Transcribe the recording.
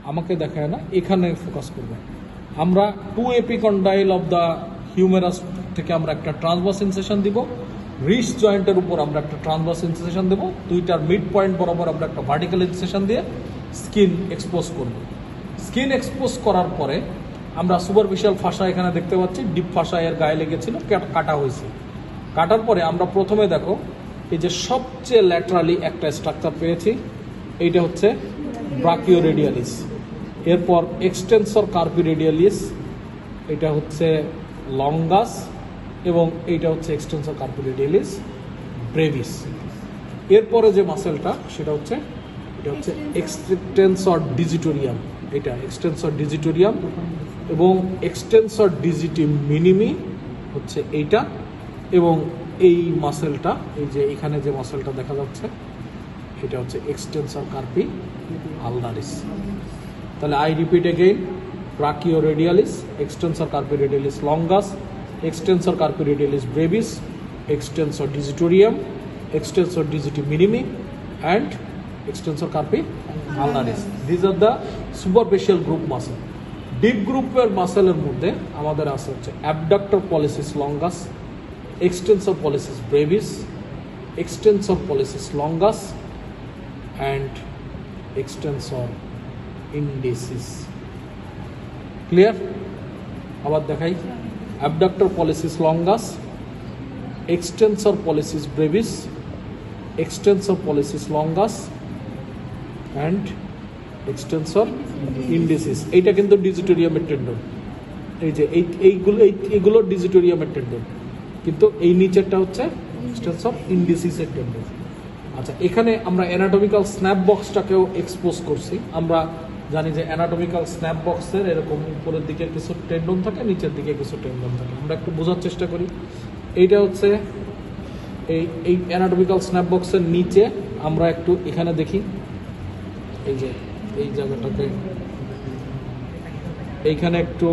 আমাকে দেখায় না, এখানে ফোকাস করবে। আমরা 2 এপিকন্ডাইল অফ দ্য হিউমেরাস থেকে আমরা একটা ট্রান্সভার্স ইনসেশন দিব, রিস্ট জয়েন্টের উপর আমরা একটা ট্রান্সভার্স ইনসেশন দেবো, দুইটার মিড পয়েন্ট বরাবর আমরা একটা ভার্টিক্যাল ইনসেশন দিয়ে স্কিন এক্সপোজ করব। স্কিন এক্সপোজ করার পরে আমরা সুপারফিশিয়াল ফাসা এখানে দেখতে পাচ্ছি, ডিপ ফাসা এর গায়ে লেগেছিল, কাটা হয়েছে। কাটার পরে আমরা প্রথমে দেখো এই যে সবচেয়ে ল্যাটারালি একটা স্ট্রাকচার পেয়েছি, এইটা হচ্ছে ব্রাকিও রেডিয়ালিস, এরপর এক্সটেন্সর কার্পি রেডিয়ালিস, এটা হচ্ছে লঙ্গাস, এবং এইটা হচ্ছে এক্সটেন্সর কার্পি রেডিয়ালিস ব্রেভিস। এরপরে যে মাসেলটা সেটা হচ্ছে এটা হচ্ছে এক্সটেন্সর ডিজিটোরিয়াম, এটা এক্সটেন্সর ডিজিটোরিয়াম, এবং এক্সটেন্সর ডিজিটি মিনিমি হচ্ছে এইটা, এবং এই মাসেলটা এই যে এখানে যে মাসেলটা দেখা যাচ্ছে এটা হচ্ছে এক্সটেন্সর কার্পি আলনারিস। তাহলে I repeat again, brachioradialis, extensor carpi radialis longus, extensor carpi radialis brevis, extensor digitoриum, extensor digiti minimi, and extensor carpi ulnaris. These are the superficial group muscle. Deep group muscle এর মধ্যে আমাদের আছে হচ্ছে abductor pollicis longus, extensor pollicis brevis, extensor pollicis longus, and extensor indicis. Clear? আবার দেখাই, abductor pollicis longus, extensor pollicis brevis, extensor pollicis longus, and extensor indicis. এইটা কিন্তু ডিজিটোরিয়ামের tendon, এই যে এইগুলো ডিজিটোরিয়ামের টেন্ডন, কিন্তু এই নিচেরটা হচ্ছে এক্সটেন্সর ইন্ডিসিসের টেন্ডন। আচ্ছা, এখানে আমরা অ্যানাটমিক্যাল স্ন্যাপ বক্সটাকেও এক্সপোজ করছি। আমরা জানি যে অ্যানাটমিক্যাল স্ন্যাপ বক্সের এরকম উপরের দিকে কিছু টেন্ডন থাকে, নিচের দিকে কিছু টেন্ডন থাকে। আমরা একটু বোঝার চেষ্টা করি। এইটা হচ্ছে এই অ্যানাটমিক্যাল স্ন্যাপ বক্সের নিচে আমরা একটু এখানে দেখি, এই যে এই জায়গাটাতে এইখানে একটু